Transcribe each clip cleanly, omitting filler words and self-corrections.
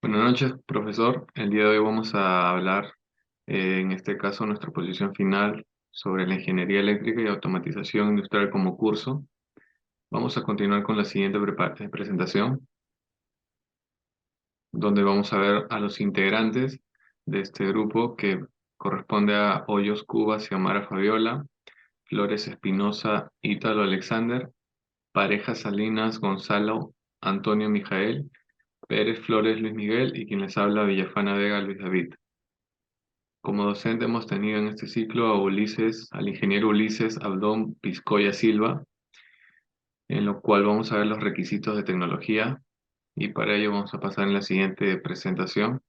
Buenas noches, profesor. El día de hoy vamos a hablar, en este caso, nuestra posición final sobre la ingeniería eléctrica y automatización industrial como curso. Vamos a continuar con la siguiente presentación, donde vamos a ver a los integrantes de este grupo que corresponde a Hoyos Cuba, Xiomara Fabiola, Flores Espinosa, Ítalo Alexander, Pareja Salinas, Gonzalo, Antonio Mijael, Pérez Flores Luis Miguel y quien les habla Villafana Vega Luis David. Como docente hemos tenido en este ciclo a al ingeniero Ulises Abdón Piscoya Silva, en lo cual vamos a ver los requisitos de tecnología y para ello vamos a pasar en la siguiente presentación,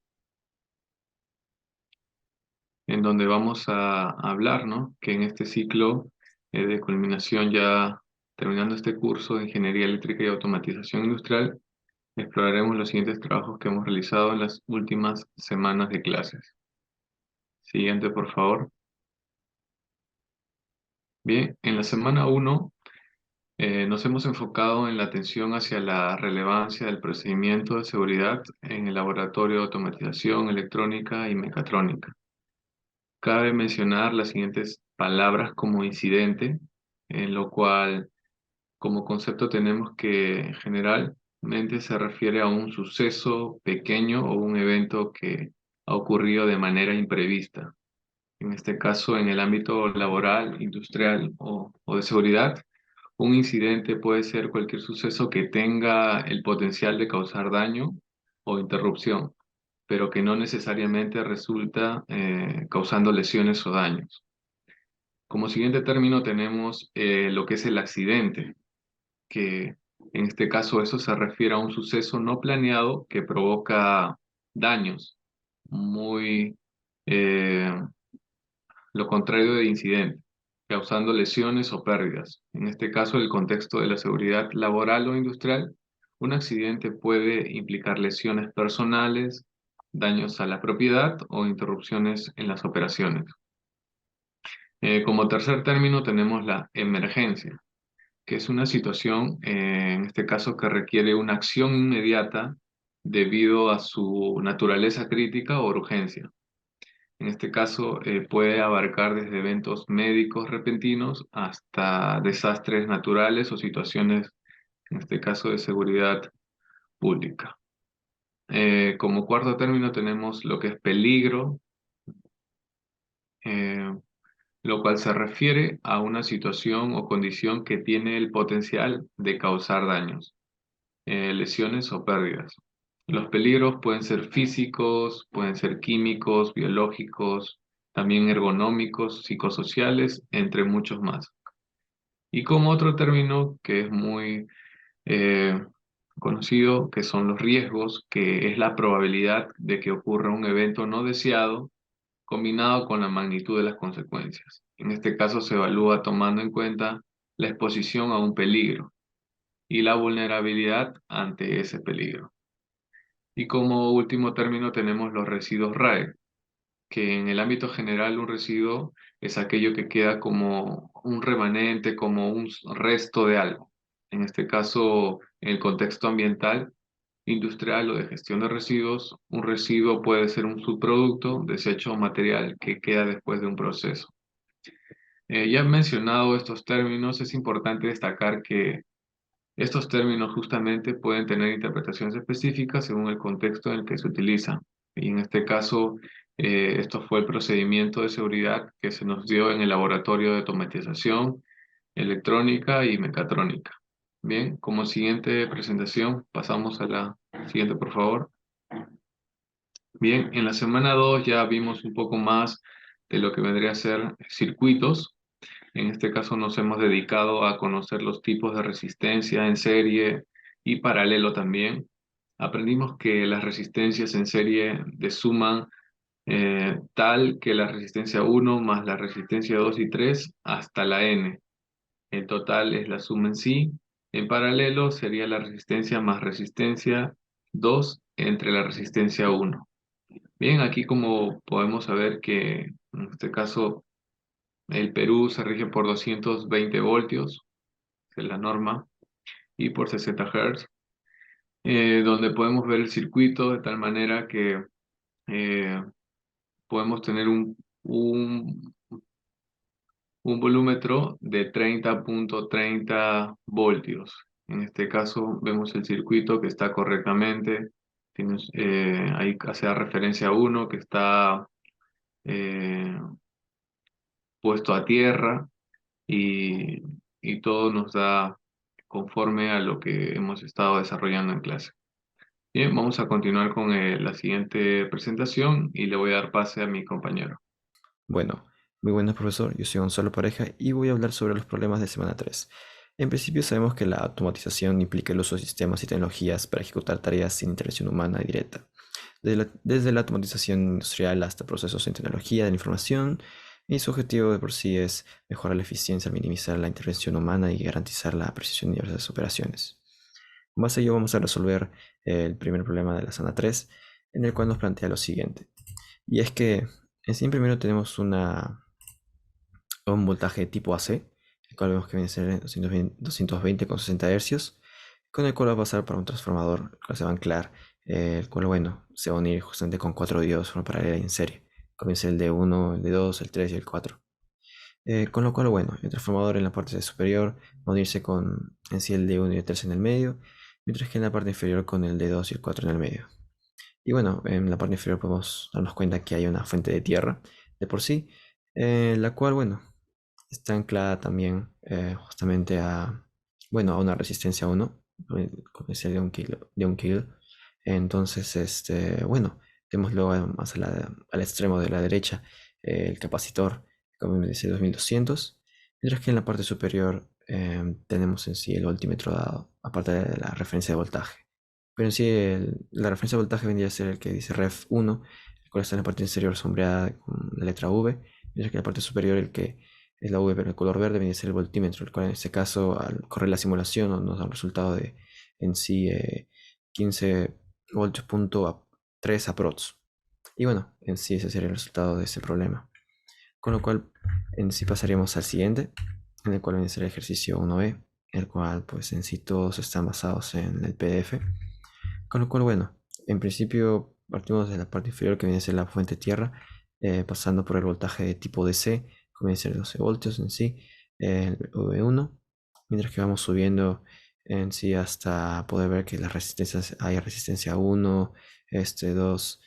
en donde vamos a hablar, ¿no? Que en este ciclo de culminación, ya terminando este curso de Ingeniería Eléctrica y Automatización Industrial, exploraremos los siguientes trabajos que hemos realizado en las últimas semanas de clases. Siguiente, por favor. Bien, en la semana 1 nos hemos enfocado en la atención hacia la relevancia del procedimiento de seguridad en el laboratorio de automatización electrónica y mecatrónica. Cabe mencionar las siguientes palabras como incidente, en lo cual como concepto tenemos que generalmente se refiere a un suceso pequeño o un evento que ha ocurrido de manera imprevista. En este caso, en el ámbito laboral, industrial o de seguridad, un incidente puede ser cualquier suceso que tenga el potencial de causar daño o interrupción, pero que no necesariamente resulta causando lesiones o daños. Como siguiente término tenemos lo que es el accidente, que en este caso eso se refiere a un suceso no planeado que provoca daños, muy eh, lo contrario de incidente, causando lesiones o pérdidas. En este caso, el contexto de la seguridad laboral o industrial, un accidente puede implicar lesiones personales, daños a la propiedad o interrupciones en las operaciones. Como tercer término tenemos la emergencia, que es una situación, en este caso, que requiere una acción inmediata debido a su naturaleza crítica o urgencia. En este caso, puede abarcar desde eventos médicos repentinos hasta desastres naturales o situaciones, en este caso, de seguridad pública. Como cuarto término tenemos lo que es peligro, eh, lo cual se refiere a una situación o condición que tiene el potencial de causar daños, lesiones o pérdidas. Los peligros pueden ser físicos, pueden ser químicos, biológicos, también ergonómicos, psicosociales, entre muchos más. Y como otro término que es muy eh, conocido, que son los riesgos, que es la probabilidad de que ocurra un evento no deseado combinado con la magnitud de las consecuencias. En este caso se evalúa tomando en cuenta la exposición a un peligro y la vulnerabilidad ante ese peligro. Y como último término tenemos los residuos RAE, que en el ámbito general un residuo es aquello que queda como un remanente, como un resto de algo. En este caso, en el contexto ambiental, industrial o de gestión de residuos, un residuo puede ser un subproducto, desecho o material que queda después de un proceso. Ya mencionado estos términos, es importante destacar que estos términos justamente pueden tener interpretaciones específicas según el contexto en el que se utilizan. Y en este caso, esto fue el procedimiento de seguridad que se nos dio en el laboratorio de automatización electrónica y mecatrónica. Bien, como siguiente presentación, pasamos a la siguiente, por favor. Bien, en la semana 2 ya vimos un poco más de lo que vendría a ser circuitos. En este caso nos hemos dedicado a conocer los tipos de resistencia en serie y paralelo también. Aprendimos que las resistencias en serie de suman tal que la resistencia 1 más la resistencia 2 y 3 hasta la n. El total es la suma en sí. En paralelo sería la resistencia más resistencia 2 entre la resistencia 1. Bien, aquí como podemos saber que en este caso el Perú se rige por 220 voltios, que es la norma, y por 60 Hz. donde podemos ver el circuito de tal manera que eh, podemos tener un volúmetro de 30,30 voltios. En este caso vemos el circuito que está correctamente. Ahí hace referencia a uno que está eh, puesto a tierra y, y todo nos da conforme a lo que hemos estado desarrollando en clase. Bien, vamos a continuar con la siguiente presentación y le voy a dar pase a mi compañero. Bueno, muy buenas, profesor. Yo soy Gonzalo Pareja y voy a hablar sobre los problemas de semana 3. En principio sabemos que la automatización implica el uso de sistemas y tecnologías para ejecutar tareas sin intervención humana directa. Desde la automatización industrial hasta procesos en tecnología de la información, y su objetivo de por sí es mejorar la eficiencia, minimizar la intervención humana y garantizar la precisión de las operaciones. En base a ello vamos a resolver el primer problema de la semana 3, en el cual nos plantea lo siguiente. Y es que en sí primero tenemos un voltaje tipo AC, el cual vemos que viene a ser 220 con 60 Hz, con el cual va a pasar para un transformador, el cual se va a anclar, el cual, bueno, se va a unir justamente con cuatro diodos de forma paralela y en serie. Comienza el D1, el D2, el 3 y el 4. Con lo cual, bueno, el transformador en la parte superior va a unirse con en sí el D1 y el 3 en el medio, mientras que en la parte inferior con el D2 y el 4 en el medio. Y bueno, en la parte inferior podemos darnos cuenta que hay una fuente de tierra de por sí, la cual, bueno, está anclada también justamente bueno, a una resistencia 1, con ese de un kilo. Entonces, bueno, tenemos luego más al extremo de la derecha el capacitor, como dice 2200, mientras que en la parte superior tenemos en sí el voltímetro dado, aparte de la referencia de voltaje. Pero en sí, la referencia de voltaje vendría a ser el que dice Ref 1, el cual está en la parte inferior sombreada con la letra V, mientras que en la parte superior el que es la V, pero el color verde viene a ser el voltímetro, el cual en este caso, al correr la simulación, nos da un resultado de en sí 15 voltios punto 3 aprox. Y bueno, en sí ese sería el resultado de ese problema. Con lo cual, en sí pasaríamos al siguiente, en el cual viene a ser el ejercicio 1B, el cual pues en sí todos están basados en el PDF. Con lo cual, bueno, en principio partimos de la parte inferior que viene a ser la fuente tierra, pasando por el voltaje de tipo DC, que viene a ser 12 voltios en sí, el V1, mientras que vamos subiendo en sí hasta poder ver que las resistencias, hay resistencia 1, 2,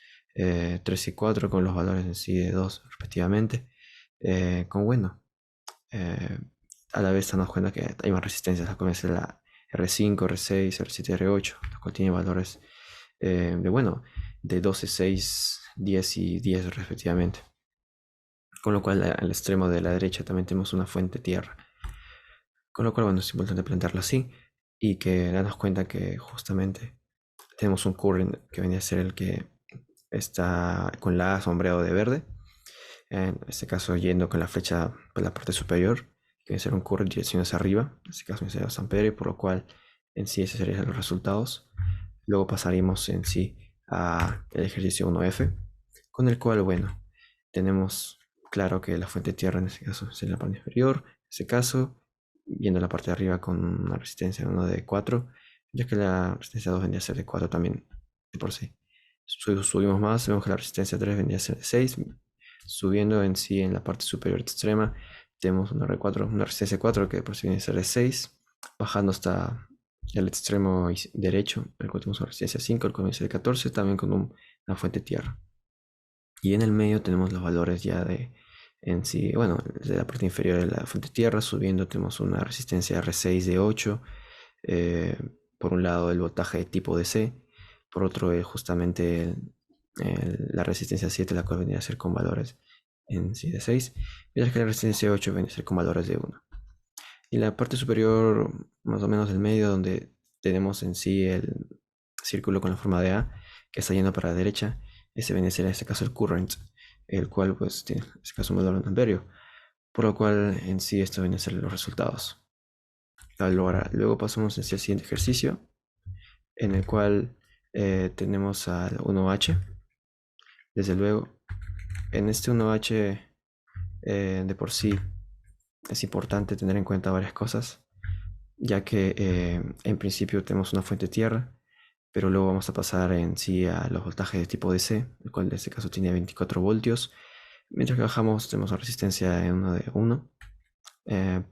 3 y 4 con los valores en sí de 2 respectivamente. Con bueno, eh, a la vez damos cuenta que hay más resistencias, la cual es la R5, R6, R7, R8, la cual tiene valores bueno, de 12, 6, 10 y 10 respectivamente. Con lo cual al extremo de la derecha también tenemos una fuente tierra. Con lo cual, bueno, es importante plantearlo así y que darnos cuenta que justamente tenemos un current que viene a ser el que está con la A sombreado de verde. En este caso yendo con la flecha por la parte superior, que viene a ser un current dirección hacia arriba. En este caso viene a ser 2 amperes, por lo cual en sí esos serían los resultados. Luego pasaríamos en sí al ejercicio 1F, con el cual, bueno, tenemos claro que la fuente de tierra en este caso es en la parte inferior, en este caso, viendo la parte de arriba con una resistencia 1 de 4, ya que la resistencia 2 vendría a ser de 4 también de por sí. Subimos más, vemos que la resistencia 3 vendría a ser de 6, subiendo en sí en la parte superior extrema, tenemos una R4, una resistencia 4 que de por sí viene a ser de 6, bajando hasta el extremo derecho, el cual tenemos una resistencia 5, el comienzo de 14, también con una fuente tierra. Y en el medio tenemos los valores ya de en sí, bueno, de la parte inferior de la fuente tierra, subiendo tenemos una resistencia R6 de 8, eh, por un lado el voltaje de tipo DC, por otro justamente la resistencia 7, la cual vendría a ser con valores en sí de 6, mientras que la resistencia 8 viene a ser con valores de 1. Y la parte superior, más o menos del medio, donde tenemos en sí el círculo con la forma de A, que está yendo para la derecha, ese viene a ser en este caso el current, el cual pues tiene en este caso un valor de amperio, por lo cual en sí esto viene a ser los resultados. Luego pasamos en sí al siguiente ejercicio, en el cual tenemos al 1H, desde luego. En este 1H de por sí es importante tener en cuenta varias cosas, ya que en principio tenemos una fuente tierra, pero luego vamos a pasar en sí a los voltajes de tipo DC, el cual en este caso tiene 24 voltios. Mientras que bajamos tenemos una resistencia en uno de 1, eh,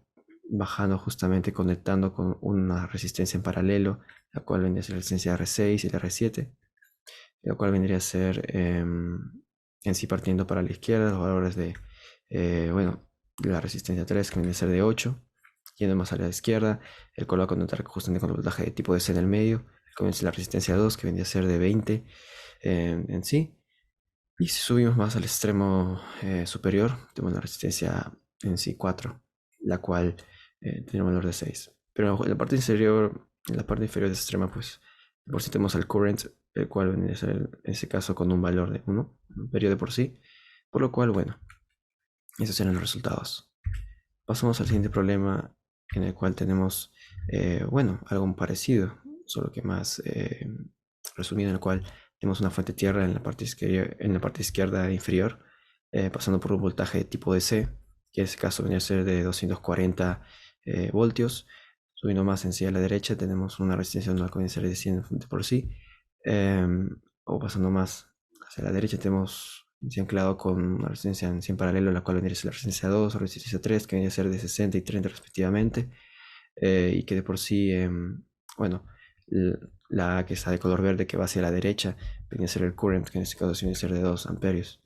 bajando justamente conectando con una resistencia en paralelo, la cual vendría a ser la resistencia R6 y la R7, la cual vendría a ser en sí partiendo para la izquierda los valores de, bueno, la resistencia 3 que vendría a ser de 8, yendo más a la izquierda, el cual va a conectar justamente con el voltaje de tipo DC en el medio, con la resistencia 2 que vendría a ser de 20 en sí. Y si subimos más al extremo superior, tenemos la resistencia en sí 4, la cual tiene un valor de 6. Pero en la parte inferior, de esta extrema, pues por si tenemos el current, el cual viene a ser en ese caso con un valor de 1, un periodo de por sí. Por lo cual, bueno, esos serán los resultados. Pasamos al siguiente problema en el cual tenemos, bueno, algo parecido, solo que más resumido, en el cual tenemos una fuente de tierra en la parte izquierda inferior, pasando por un voltaje de tipo DC, que en este caso viene a ser de 240 voltios. Subiendo más en sí a la derecha tenemos una resistencia no que viene a ser de 100 de por sí, o pasando más hacia la derecha tenemos se anclado con una resistencia en 100 paralelo, la cual vendría a ser la resistencia 2 o resistencia 3, que vendría a ser de 60 y 30 respectivamente, y que de por sí, bueno, la que está de color verde que va hacia la derecha, vendría a ser el current, que en este caso viene a ser de 2 amperios.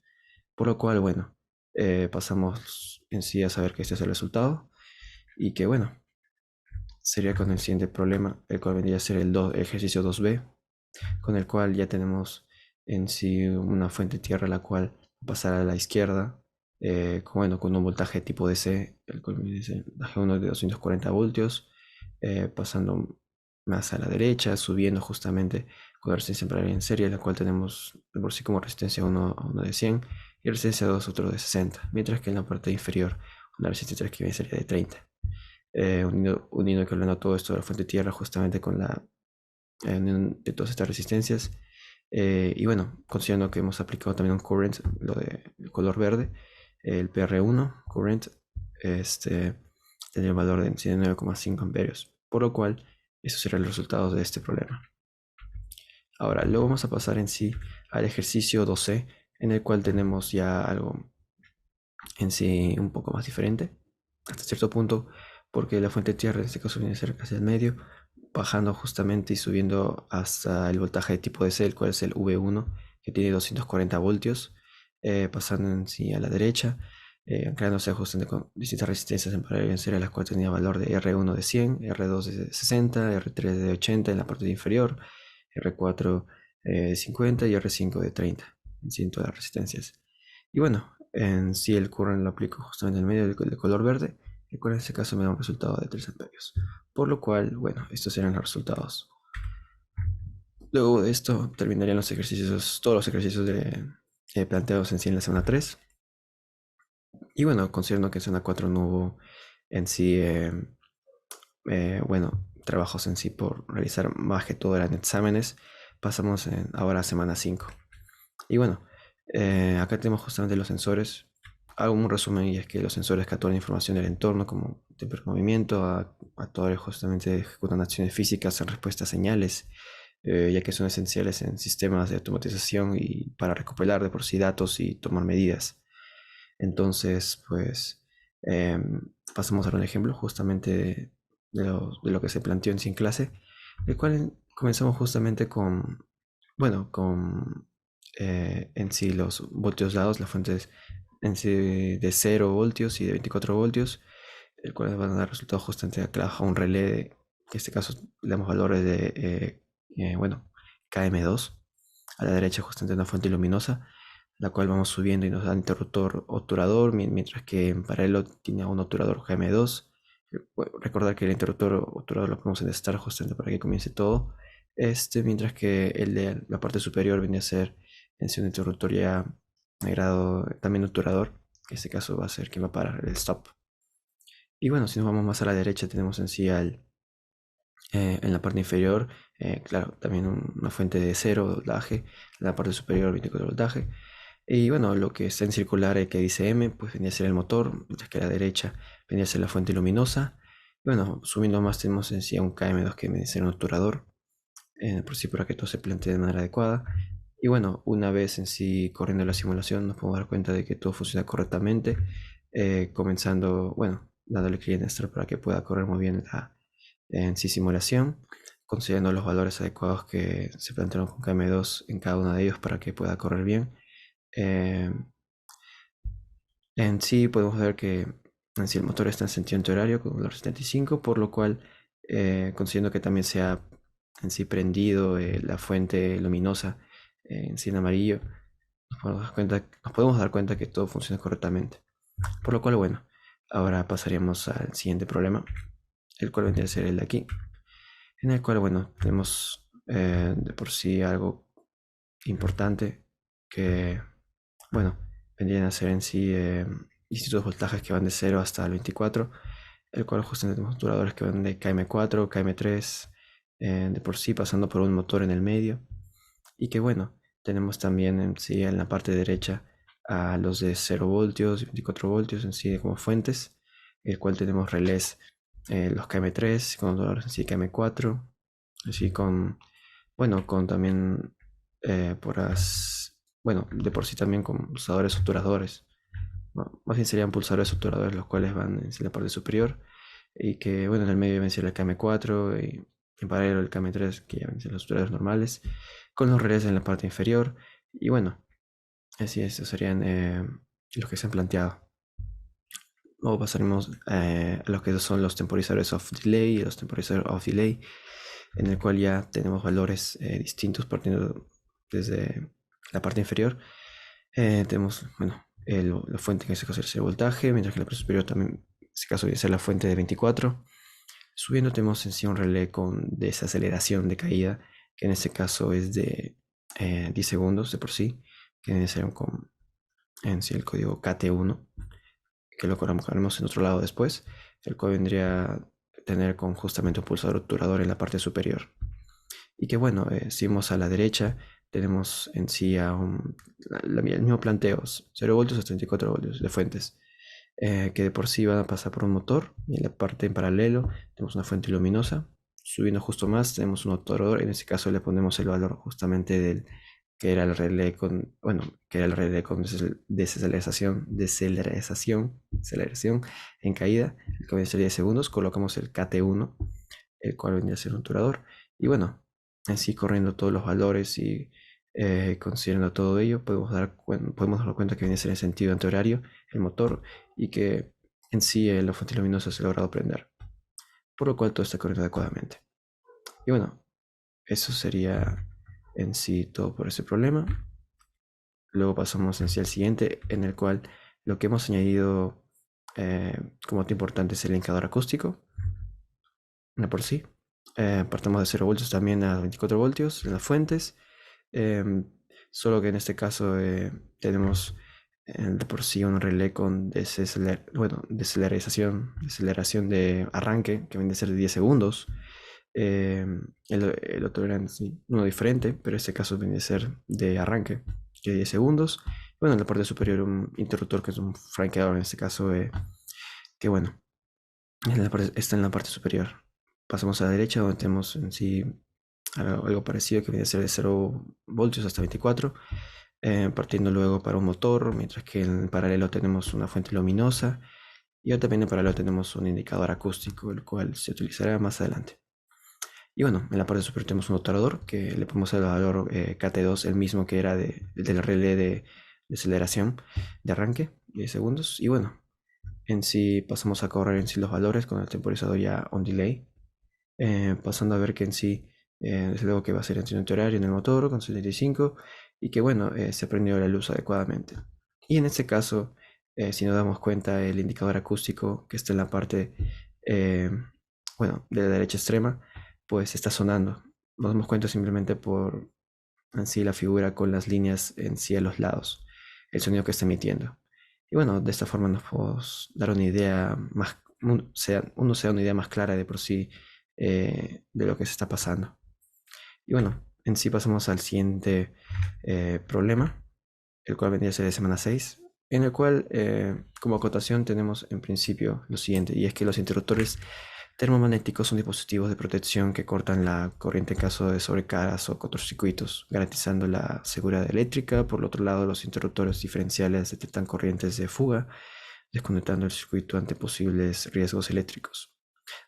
Por lo cual, bueno, pasamos en sí a saber que este es el resultado, y que bueno, sería con el siguiente problema, el cual vendría a ser el ejercicio 2b, con el cual ya tenemos en sí una fuente de tierra la cual pasará a la izquierda, bueno, con un voltaje tipo DC, el cual me dice voltaje 1 de 240 voltios, pasando más a la derecha, subiendo justamente con la resistencia paralela en serie, la cual tenemos de por sí como resistencia 1 de 100 y resistencia 2 otro de 60, mientras que en la parte inferior una resistencia 3 que sería de 30. Uniendo y calculando todo esto de la fuente de tierra justamente con la de todas estas resistencias. Y bueno, considerando que hemos aplicado también un current, lo de el color verde, el PR1 current, este, tendría un valor de 9,5 amperios, por lo cual esos serían los resultados de este problema. Ahora, luego vamos a pasar en sí al ejercicio 12, en el cual tenemos ya algo en sí un poco más diferente, hasta cierto punto, porque la fuente de tierra en este caso viene a ser casi al medio, bajando justamente y subiendo hasta el voltaje de tipo DC, el cual es el V1, que tiene 240 voltios, pasando en sí a la derecha, anclándose justamente con distintas resistencias en paralelo en serie, las cuales tenía valor de R1 de 100, R2 de 60, R3 de 80 en la parte inferior, R4 de 50 y R5 de 30 en sí, todas las resistencias. Y bueno, en sí el current lo aplico justamente en el medio del color verde, el cual en este caso me da un resultado de 3 amperios. Por lo cual, bueno, estos serán los resultados. Luego de esto terminarían los ejercicios, todos los ejercicios planteados en sí en la semana 3. Y bueno, considerando que en semana 4 no hubo en sí, bueno, trabajos en sí por realizar, más que todo eran exámenes, pasamos ahora a semana 5. Y bueno, acá tenemos justamente los sensores. Hago un resumen y es que los sensores capturan información del entorno como temperatura, movimiento, actuadores justamente ejecutan acciones físicas en respuesta a señales, ya que son esenciales en sistemas de automatización y para recopilar de por sí datos y tomar medidas. Entonces, pues, pasamos a un ejemplo justamente de lo que se planteó en sí en clase, el cual comenzamos justamente con, bueno, con en sí los voltios dados, las fuentes en sí de 0 voltios y de 24 voltios, el cual van a dar resultado justamente a un relé, que en este caso le damos valores de, bueno, KM2, a la derecha justamente una fuente luminosa, la cual vamos subiendo y nos da interruptor obturador, mientras que en paralelo tiene un obturador KM2. Recordar que el interruptor obturador lo podemos necesitar justamente para que comience todo. Mientras que el de la parte superior viene a ser en sí un interruptor ya de grado también obturador, que en este caso va a ser quien va a parar el stop. Y bueno, si nos vamos más a la derecha tenemos en sí en la parte inferior, claro, también una fuente de 0 voltaje, en la parte superior 24 voltaje. Y bueno, lo que está en circular, que dice M, pues vendría a ser el motor, mientras que a la derecha vendría a ser la fuente luminosa. Y bueno, subiendo más tenemos en sí a un KM2 que viene a ser un obturador, por sí para que todo se plantee de manera adecuada. Y bueno, una vez en sí corriendo la simulación nos podemos dar cuenta de que todo funciona correctamente, comenzando, bueno, dándole clic en Start para que pueda correr muy bien la en sí simulación, considerando los valores adecuados que se plantearon con KM2 en cada uno de ellos para que pueda correr bien. Eh, en sí podemos ver que en sí el motor está en sentido antihorario con valor 75, por lo cual considerando que también sea en sí prendido la fuente luminosa en sí en amarillo, nos podemos dar cuenta que todo funciona correctamente. Por lo cual, bueno, ahora pasaríamos al siguiente problema, el cual vendría a ser el de aquí, en el cual, bueno, tenemos de por sí algo importante que, bueno, vendrían a ser en sí distintos voltajes que van de 0 hasta el 24, el cual justamente tenemos obturadores que van de KM4, KM3, de por sí pasando por un motor en el medio, y que bueno, tenemos también en sí en la parte derecha a los de 0 voltios y 24 voltios en sí como fuentes, el cual tenemos relés, los KM3 con obturadores en sí KM4, así con, bueno, con también bueno, de por sí también con pulsadores obturadores. ¿No? Más bien serían pulsadores obturadores los cuales van en la parte superior y que, bueno, en el medio ven ser el KM4 y en paralelo el KM3 que ya ven ser los obturadores normales, con los relés en la parte inferior. Y bueno, así estos serían los que se han planteado. Luego pasaremos a los que son los temporizadores off delay y los temporizadores off delay, en el cual ya tenemos valores distintos partiendo desde la parte inferior. Tenemos, bueno, la fuente que en este caso es el voltaje, mientras que la parte superior también, en este caso, viene a ser la fuente de 24. Subiendo tenemos en sí un relé con desaceleración de caída, que en este caso es de 10 segundos de por sí, que debe ser con en sí el código KT1, que lo colocaremos en otro lado después, el cual vendría a tener con justamente un pulsador obturador en la parte superior. Y que bueno, si vemos a la derecha, tenemos en sí el mismo planteo, 0 voltios a 34 voltios de fuentes, que de por sí van a pasar por un motor, y en la parte en paralelo tenemos una fuente luminosa. Subiendo justo más tenemos un obturador, en este caso le ponemos el valor justamente del que era el relé con, bueno, que era el relé con desaceleración en caída, el que vendría a ser 10 segundos, colocamos el KT1, el cual vendría a ser un obturador, y bueno, así corriendo todos los valores y considerando todo ello, podemos dar cuenta que viene a ser en sentido antihorario el motor y que en sí la fuente luminosa se ha logrado prender, por lo cual todo está corriendo adecuadamente. Y bueno, eso sería en sí todo por ese problema. Luego pasamos en sí al siguiente, en el cual lo que hemos añadido como dato importante es el indicador acústico, no por sí. Partamos de 0 voltios también a 24 voltios en las fuentes. Em, Solo que en este caso tenemos de por sí un relé con deceleración de arranque que viene a ser de 10 segundos. El otro era sí, uno diferente, pero en este caso viene a ser de arranque, que 10 segundos. Bueno, en la parte superior un interruptor que es un franqueador en este caso, que bueno, está en la parte superior. Pasamos a la derecha donde tenemos en sí algo parecido que viene a ser de 0 voltios hasta 24, partiendo luego para un motor, mientras que en paralelo tenemos una fuente luminosa y también en paralelo tenemos un indicador acústico, el cual se utilizará más adelante. Y bueno, en la parte superior tenemos un obturador que le podemos dar el valor KT2, el mismo que era del relé de aceleración de arranque, 10 segundos. Y bueno, en sí pasamos a correr en sí los valores con el temporizador ya on delay, pasando a ver que en sí, desde luego que va a ser en horario en el motor con 75 y que bueno, se prendió la luz adecuadamente. Y en este caso, si nos damos cuenta, el indicador acústico que está en la parte, eh, bueno, de la derecha extrema, pues está sonando. Nos damos cuenta simplemente por en sí la figura con las líneas en sí a los lados, el sonido que está emitiendo. Y bueno, de esta forma nos podemos dar una idea más, uno se da una idea más clara de por sí de lo que se está pasando. Y bueno, en sí pasamos al siguiente problema, el cual vendría a ser de semana 6, en el cual como acotación tenemos en principio lo siguiente, y es que los interruptores Termomagnéticos son dispositivos de protección que cortan la corriente en caso de sobrecargas o cortocircuitos, garantizando la seguridad eléctrica. Por el otro lado, los interruptores diferenciales detectan corrientes de fuga, desconectando el circuito ante posibles riesgos eléctricos.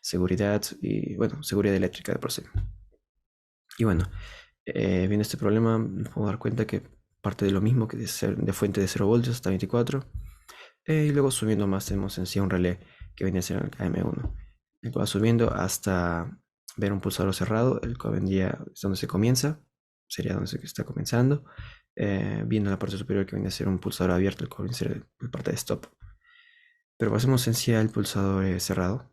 Seguridad y, bueno, seguridad eléctrica de por sí. Y bueno, viendo este problema, nos podemos dar cuenta que parte de lo mismo que de fuente de 0 voltios hasta 24. Y luego subiendo más tenemos en sí un relé que viene a ser el KM1. El cual va subiendo hasta ver un pulsador cerrado, el cual vendría es donde se comienza, sería donde se está comenzando. Viendo la parte superior que viene a ser un pulsador abierto, el cual viene a ser la parte de stop. Pero pasemos en sí al pulsador cerrado,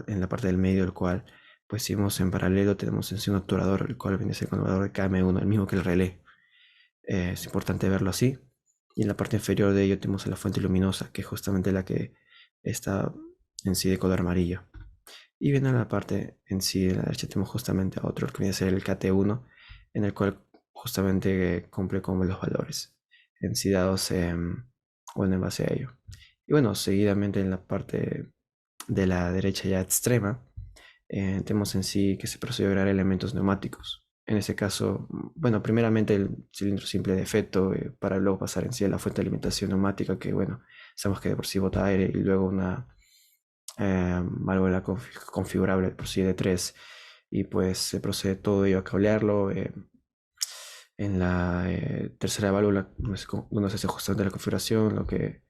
en la parte del medio, el cual, pues si vemos en paralelo, tenemos en sí un obturador, el cual viene a ser el controlador de KM1, el mismo que el relé. Es importante verlo así. Y en la parte inferior de ello tenemos la fuente luminosa, que es justamente la que está en sí de color amarillo. Y viendo en la parte en sí de la derecha tenemos justamente a otro, que viene a ser el KT1, en el cual justamente cumple con los valores en sí dados bueno, en base a ello. Y bueno, seguidamente en la parte de la derecha ya extrema, tenemos en sí que se procede a agregar elementos neumáticos. En ese caso, bueno, primeramente el cilindro simple de efecto para luego pasar en sí a la fuente de alimentación neumática, que bueno, sabemos que de por sí bota aire y luego una válvula configurable por sí de 3 y pues se procede todo ello a cablearlo. En la tercera válvula donde se hace justamente la configuración, lo que,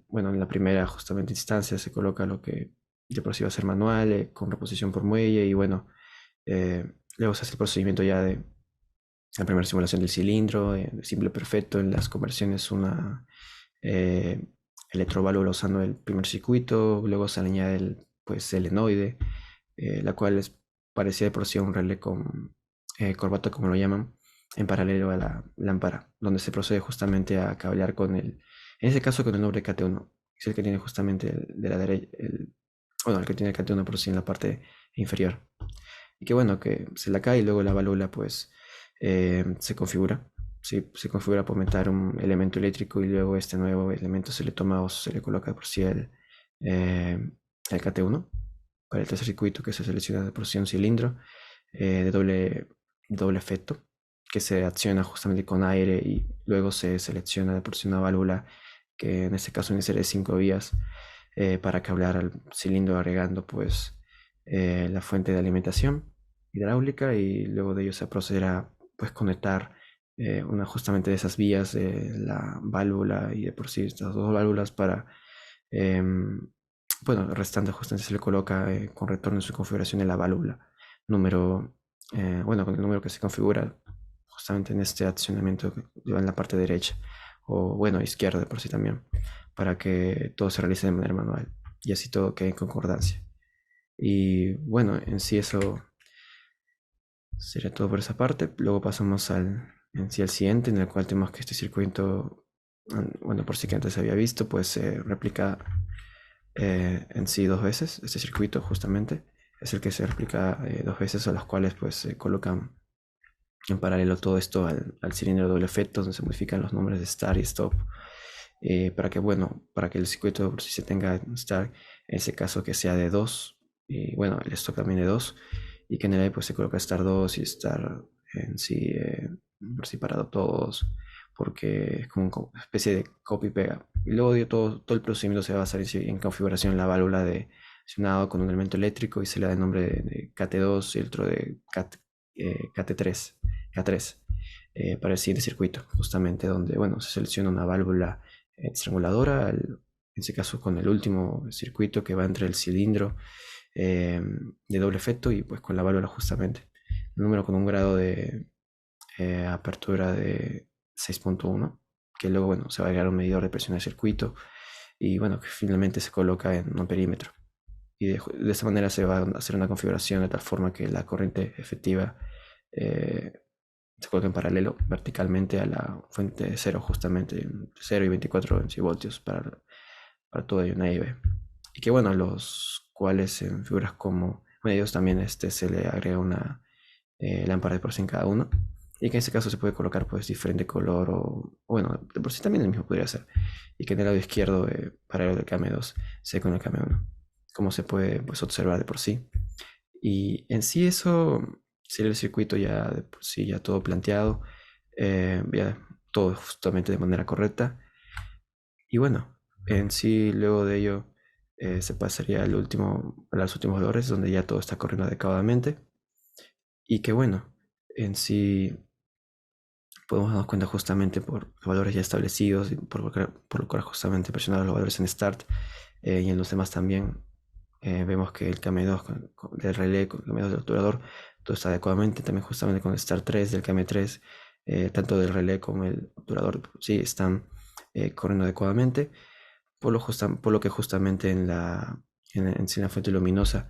bueno, en la primera justamente instancia se coloca lo que de por sí va a ser manual, con reposición por muelle y bueno, luego se hace el procedimiento ya de la primera simulación del cilindro, simple perfecto, en las conversiones una eh, electroválvula usando el primer circuito, luego se le añade el pues, selenoide, la cual es parecida de por sí a un relé con corbata, como lo llaman, en paralelo a la lámpara, donde se procede justamente a cablear con el, en ese caso con el nombre KT1, es el que tiene justamente el de la derecha, bueno, el que tiene el KT1 por sí en la parte inferior. Y que bueno, que se la cae y luego la válvula pues se configura. Sí, se configura para aumentar un elemento eléctrico y luego este nuevo elemento se le toma o se le coloca por sí el KT1 para el tercer circuito que se selecciona de por sí un cilindro de doble efecto que se acciona justamente con aire y luego se selecciona de por sí una válvula que en este caso viene a ser de 5 vías para cablear al cilindro agregando pues la fuente de alimentación hidráulica y luego de ello se procederá pues conectar una justamente de esas vías de la válvula y de por sí estas dos válvulas para bueno, el restante justamente se le coloca con retorno en su configuración en la válvula número bueno, con el número que se configura justamente en este accionamiento que lleva en la parte derecha o bueno, izquierda de por sí también, para que todo se realice de manera manual y así todo quede en concordancia. Y bueno, en sí eso sería todo por esa parte. Luego pasamos en sí al siguiente, en el cual tenemos que este circuito, bueno, por si que antes había visto, pues se replica en sí dos veces. Este circuito justamente es el que se replica dos veces, a las cuales pues se colocan en paralelo todo esto al cilindro de doble efecto, donde se modifican los nombres de start y stop, para que, bueno, para que el circuito por si se tenga start, en ese caso que sea de 2 y bueno, el stop también de 2 y que en el aire pues se coloca start 2 y start en sí, por separado todos, porque es como una especie de copy pega. Y luego todo el procedimiento se va a basar en configuración la válvula de accionado con un elemento eléctrico y se le da el nombre de KT2 y el otro de KT3. K3 para el siguiente circuito, justamente donde bueno, se selecciona una válvula estranguladora, en este caso con el último circuito que va entre el cilindro de doble efecto y pues con la válvula justamente. El número con un grado de apertura de 6.1, que luego bueno, se va a agregar un medidor de presión al circuito y bueno, que finalmente se coloca en un perímetro. Y de esta manera se va a hacer una configuración de tal forma que la corriente efectiva se coloca en paralelo verticalmente a la fuente de cero, justamente 0 y 24 voltios para todo una IV. Y que bueno, los cuales en figuras como medios también se le agrega una lámpara de por sí en cada uno. Y que en este caso se puede colocar pues diferente color o bueno, de por sí también el mismo podría ser. Y que en el lado izquierdo, paralelo del KM2, sea con el KM1. como se puede pues, observar de por sí. Y en sí eso sería el circuito ya de por sí, ya todo planteado, ya todo justamente de manera correcta. Y bueno, en sí luego de ello se pasaría a los últimos valores donde ya todo está corriendo adecuadamente. Y que bueno, en sí podemos darnos cuenta justamente por los valores ya establecidos y por lo cual justamente presionar los valores en Start y en los demás también. Vemos que el KM2 del relé, con el KM2 del obturador, todo está adecuadamente. También justamente con el Start 3 del KM3, tanto del relé como el obturador, sí, están corriendo adecuadamente. Por lo que justamente en sí la fuente luminosa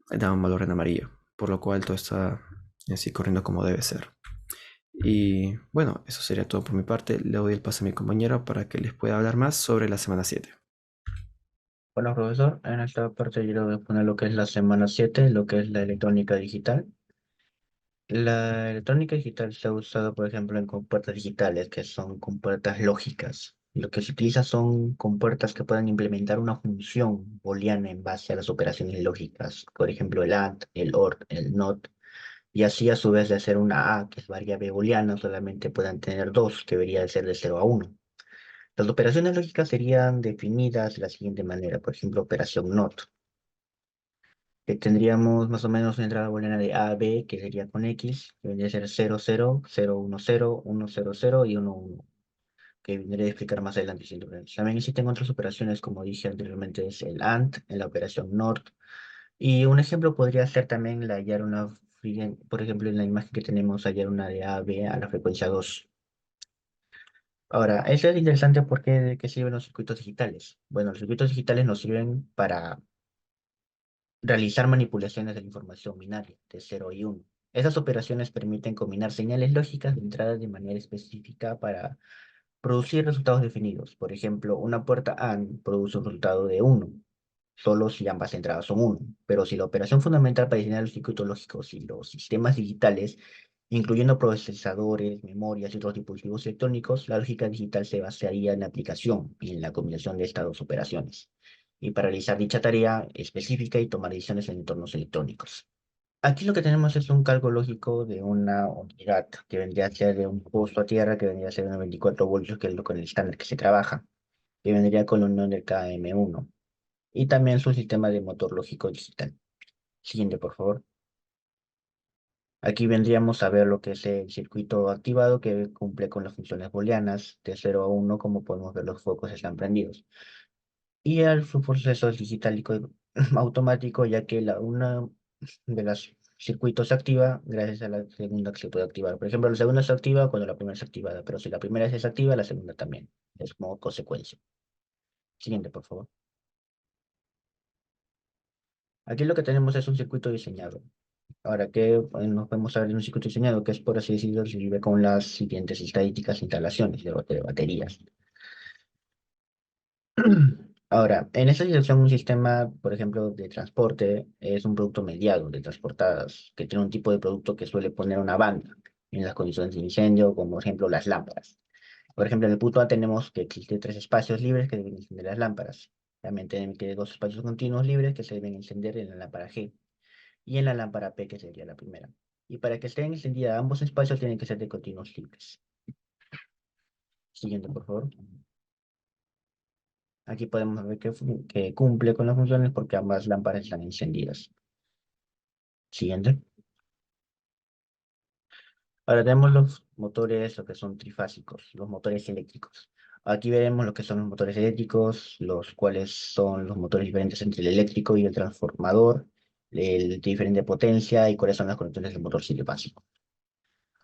da un valor en amarillo. Por lo cual todo está así corriendo como debe ser. Y bueno, eso sería todo por mi parte. Le doy el paso a mi compañero para que les pueda hablar más sobre la semana 7. Bueno, profesor, en esta parte yo le voy a poner lo que es la semana 7, lo que es la electrónica digital. La electrónica digital se ha usado, por ejemplo, en compuertas digitales, que son compuertas lógicas. Lo que se utiliza son compuertas que pueden implementar una función booleana en base a las operaciones lógicas, por ejemplo, el AND, el OR, el NOT, y así a su vez de ser una A, que es variable booleana, solamente puedan tener dos, que debería de ser de 0 a 1. Las operaciones lógicas serían definidas de la siguiente manera, por ejemplo, operación NOT, que tendríamos más o menos una entrada booleana de A a B, que sería con X, que vendría a ser 0, 0, 0, 1, 0, 1, 0, 0 y 1, 1, que vendré a explicar más adelante. También existen otras operaciones, como dije anteriormente, es el AND, en la operación NOT, y un ejemplo podría ser también la hallar una, por ejemplo, en la imagen que tenemos, hallar una de A a B a la frecuencia 2. Ahora, eso es interesante porque ¿de qué sirven los circuitos digitales? Bueno, los circuitos digitales nos sirven para realizar manipulaciones de la información binaria de 0 y 1. Esas operaciones permiten combinar señales lógicas de entrada de manera específica para producir resultados definidos. Por ejemplo, una puerta AND produce un resultado de 1, solo si ambas entradas son 1. Pero si la operación fundamental para diseñar los circuitos lógicos y los sistemas digitales, incluyendo procesadores, memorias y otros dispositivos electrónicos, la lógica digital se basaría en la aplicación y en la combinación de estas dos operaciones, y para realizar dicha tarea específica y tomar decisiones en entornos electrónicos. Aquí lo que tenemos es un cálculo lógico de una unidad que vendría a ser de un posto a tierra, que vendría a ser unos 24 voltios, que es lo con el estándar que se trabaja, que vendría con la unión del KM1, y también su sistema de motor lógico digital. Siguiente, por favor. Aquí vendríamos a ver lo que es el circuito activado, que cumple con las funciones booleanas de 0 a 1, como podemos ver los focos están prendidos. Y su proceso es digital y automático, ya que una de los circuitos se activa gracias a la segunda que se puede activar. Por ejemplo, la segunda se activa cuando la primera es activada, pero si la primera es desactiva, la segunda también. Es como consecuencia. Siguiente, por favor. Aquí lo que tenemos es un circuito diseñado. Ahora que nos podemos saber de un circuito diseñado, que es, por así decirlo, se vive con las siguientes estadísticas e instalaciones de baterías. Ahora, en esta situación, un sistema, por ejemplo, de transporte es un producto mediado de transportadas, que tiene un tipo de producto que suele poner una banda en las condiciones de incendio, como por ejemplo las lámparas. Por ejemplo, en el punto A tenemos que existen tres espacios libres que deben encender las lámparas. También tenemos que dos espacios continuos libres que se deben encender en la lámpara G y en la lámpara P, que sería la primera. Y para que estén encendidas ambos espacios tienen que ser de continuos libres. Siguiente, por favor. Aquí podemos ver que cumple con las funciones porque ambas lámparas están encendidas. Siguiente. Ahora tenemos los motores, lo que son trifásicos, los motores eléctricos. Aquí veremos lo que son los motores eléctricos, los cuales son los motores diferentes entre el eléctrico y el transformador, el de diferente potencia y cuáles son las conexiones del motor trifásico.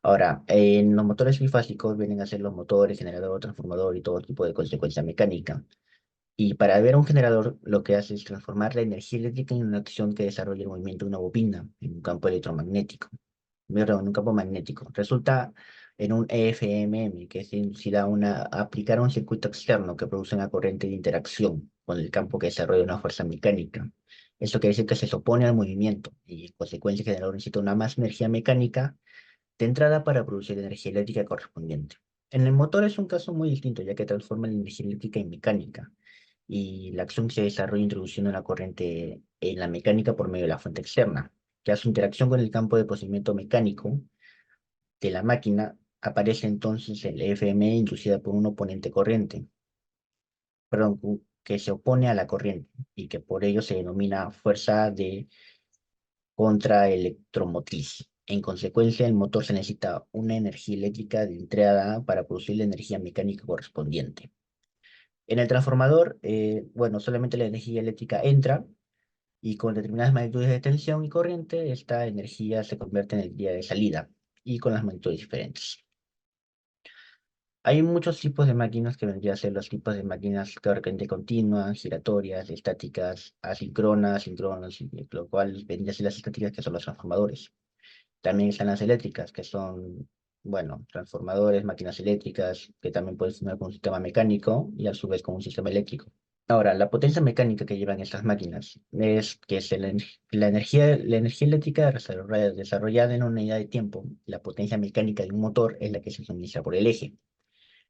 Ahora, en los motores bifásicos vienen a ser los motores, generador, transformador y todo tipo de consecuencia mecánica. Y para ver un generador, lo que hace es transformar la energía eléctrica en una acción que desarrolla el movimiento de una bobina en un campo electromagnético. Perdón, en un campo magnético. Resulta en un EFMM, que es aplicar un circuito externo que produce una corriente de interacción con el campo que desarrolla una fuerza mecánica. Esto quiere decir que se opone al movimiento y en consecuencia el generador necesita una más energía mecánica de entrada para producir energía eléctrica correspondiente. En el motor es un caso muy distinto, ya que transforma la energía eléctrica en mecánica, y la acción se desarrolla introduciendo una corriente en la mecánica por medio de la fuente externa, que a su interacción con el campo de procedimiento mecánico de la máquina aparece entonces el FME inducida por un oponente corriente, perdón, que se opone a la corriente y que por ello se denomina fuerza de contraelectromotriz. En consecuencia, el motor se necesita una energía eléctrica de entrada para producir la energía mecánica correspondiente. En el transformador, bueno, solamente la energía eléctrica entra y con determinadas magnitudes de tensión y corriente, esta energía se convierte en energía de salida y con las magnitudes diferentes. Hay muchos tipos de máquinas que vendrían a ser los tipos de máquinas de corriente continua, giratorias, estáticas, asíncronas, síncronas, lo cual vendría a ser las estáticas que son los transformadores. También están las eléctricas, que son, bueno, transformadores, máquinas eléctricas, que también pueden funcionar con un sistema mecánico y a su vez con un sistema eléctrico. Ahora, la potencia mecánica que llevan estas máquinas es que es la energía eléctrica desarrollada en una unidad de tiempo. La potencia mecánica de un motor es la que se suministra por el eje.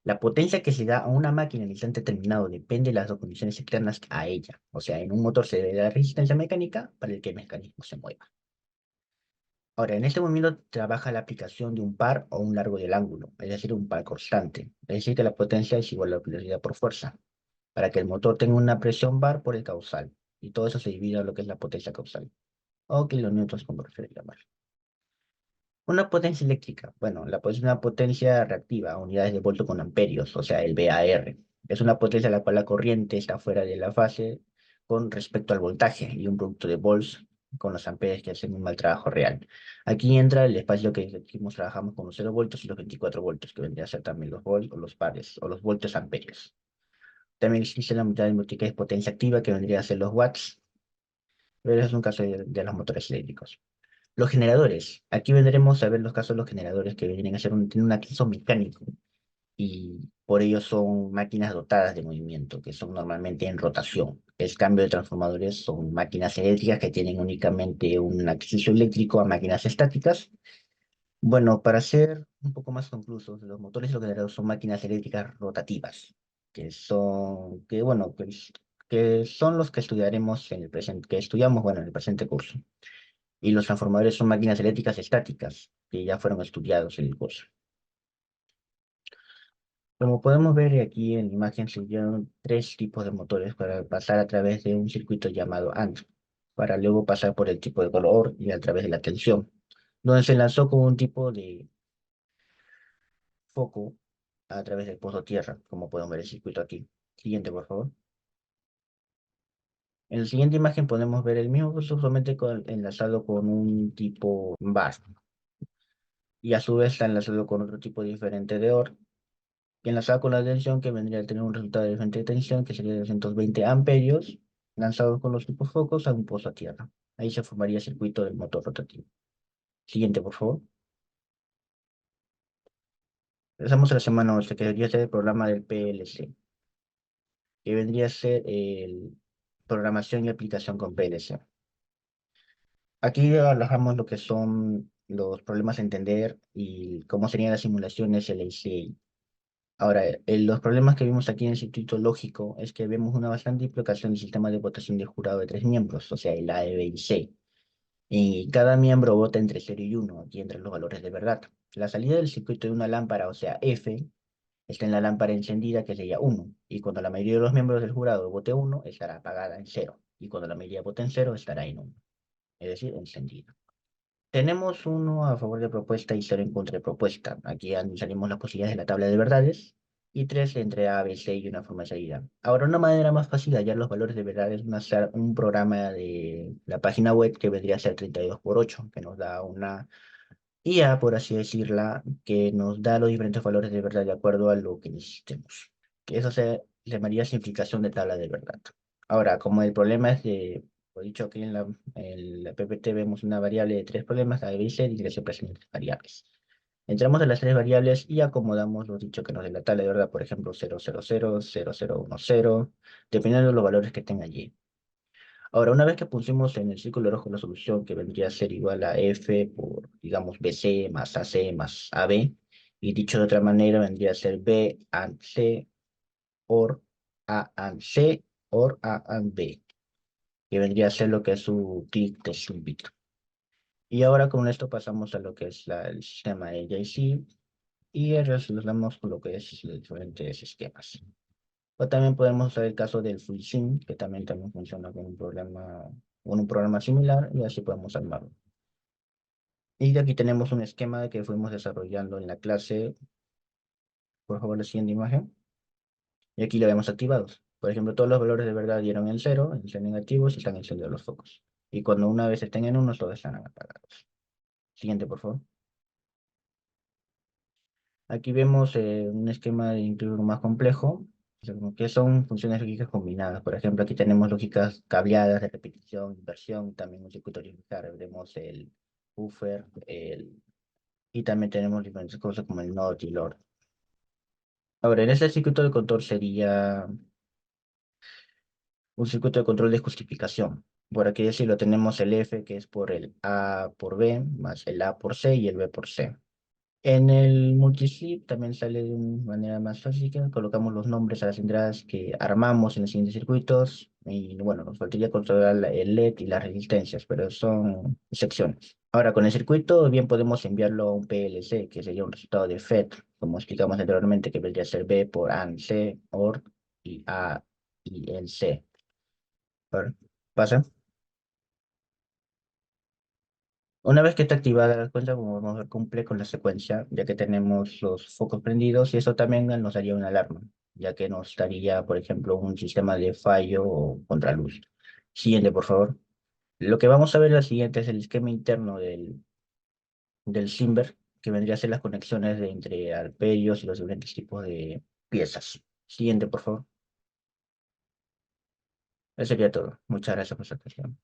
La potencia que se da a una máquina en el instante determinado depende de las dos condiciones externas a ella. O sea, en un motor se debe de la resistencia mecánica para el que el mecanismo se mueva. Ahora, en este movimiento trabaja la aplicación de un par o un largo del ángulo, es decir, un par constante. Es decir, que la potencia es igual a la velocidad por fuerza, para que el motor tenga una presión bar por el causal. Y todo eso se divide en lo que es la potencia causal, o kilonewtons como prefiere llamar. Una potencia eléctrica. Bueno, es una potencia reactiva, unidades de voltio con amperios, o sea, el VAR. Es una potencia en la cual la corriente está fuera de la fase con respecto al voltaje y un producto de volts con los amperios que hacen un mal trabajo real. Aquí entra el espacio que decimos, trabajamos con los 0 voltios y los 24 voltios, que vendría a ser también los volts o los pares, o los voltios amperios. También existe la unidad de multiplicación de potencia activa, que vendría a ser los watts, pero eso es un caso de los motores eléctricos. Los generadores. Aquí vendremos a ver los casos de los generadores que vienen a ser tienen un acceso mecánico y por ello son máquinas dotadas de movimiento, que son normalmente en rotación. El cambio de transformadores son máquinas eléctricas que tienen únicamente un acceso eléctrico a máquinas estáticas. Bueno, para ser un poco más conclusos, los motores y los generadores son máquinas eléctricas rotativas, que son los que estudiaremos en el presente, que estudiamos, bueno, en el presente curso. Y los transformadores son máquinas eléctricas estáticas, que ya fueron estudiados en el curso. Como podemos ver aquí en la imagen, se usaron tres tipos de motores para pasar a través de un circuito llamado AND, para luego pasar por el tipo de color y a través de la tensión, donde se lanzó con un tipo de foco a través del pozo tierra, como podemos ver el circuito aquí. Siguiente, por favor. En la siguiente imagen podemos ver el mismo proceso, solamente enlazado con un tipo bar, y a su vez está enlazado con otro tipo diferente de OR, y enlazado con la tensión que vendría a tener un resultado de diferente tensión que sería de 220 amperios, lanzados con los tipos focos a un pozo a tierra. Ahí se formaría el circuito del motor rotativo. Siguiente, por favor. Empezamos a la semana 11, que debería ser el programa del PLC, que vendría a ser el programación y aplicación con PLC. Aquí alojamos lo que son los problemas a entender y cómo serían las simulaciones LCI. Ahora, los problemas que vimos aquí en el circuito lógico es que vemos una bastante implicación del sistema de votación de jurado de tres miembros, o sea, el A, B y C. Y cada miembro vota entre 0 y 1, aquí entran los valores de verdad. La salida del circuito de una lámpara, o sea, F, está en la lámpara encendida, que sería 1. Y cuando la mayoría de los miembros del jurado vote 1, estará apagada en 0. Y cuando la mayoría vote en 0, estará en 1. Es decir, encendida. Tenemos uno a favor de propuesta y cero en contra de propuesta. Aquí analizaremos las posibilidades de la tabla de verdades. Y tres entre A, B, C y una forma de salida. Ahora, una manera más fácil de hallar los valores de verdad es hacer un programa de la página web que vendría a ser 32×8, que nos da una IA, por así decirla, que nos da los diferentes valores de verdad de acuerdo a lo que necesitemos. Que eso se llamaría simplificación de tabla de verdad. Ahora, como el problema es de, lo dicho aquí en la PPT, vemos una variable de tres problemas, A, B y C, y que se presentan tres variables. Entramos a las tres variables y acomodamos lo dicho que nos dé la tabla de verdad, por ejemplo, 0, 0, 0, 0, 0, 1, 0, dependiendo de los valores que tenga allí. Ahora, una vez que pusimos en el círculo rojo la solución que vendría a ser igual a F por, digamos, BC más AC más AB, y dicho de otra manera vendría a ser B and C por A and C OR A and B, que vendría a ser lo que es su click de un bit. Y ahora con esto pasamos a lo que es el sistema AJC y resolvemos con lo que es los diferentes esquemas. O también podemos usar el caso del FreeSync, que también funciona con un programa similar, y así podemos armarlo. Y aquí tenemos un esquema que fuimos desarrollando en la clase. Por favor, la siguiente imagen. Y aquí lo vemos activados. Por ejemplo, todos los valores de verdad dieron en cero negativos y están encendidos los focos. Y cuando una vez estén en uno, todos están apagados. Siguiente, por favor. Aquí vemos un esquema incluso más complejo, que son funciones lógicas combinadas. Por ejemplo, aquí tenemos lógicas cableadas de repetición, inversión, también un circuito unificar. Vemos el buffer, y también tenemos diferentes cosas como el NOT y el OR. Ahora, en este circuito de control sería un circuito de control de justificación. Por aquí decirlo, tenemos el F, que es por el A por B, más el A por C y el B por C. En el multisleep también sale de una manera más fácil, colocamos los nombres a las entradas que armamos en los siguientes circuitos y bueno, nos faltaría controlar el LED y las resistencias, pero son secciones. Ahora, con el circuito bien podemos enviarlo a un PLC, que sería un resultado de FET, como explicamos anteriormente, que vendría a ser B por AND C, OR y A y el C. A ver, pasa. Una vez que está activada la cuenta, como vamos a ver, cumple con la secuencia, ya que tenemos los focos prendidos y eso también nos daría una alarma, ya que nos daría, por ejemplo, un sistema de fallo o contraluz. Siguiente, por favor. Lo que vamos a ver la siguiente es el esquema interno del Simber, que vendría a ser las conexiones entre arperios y los diferentes tipos de piezas. Siguiente, por favor. Eso sería todo. Muchas gracias por su atención.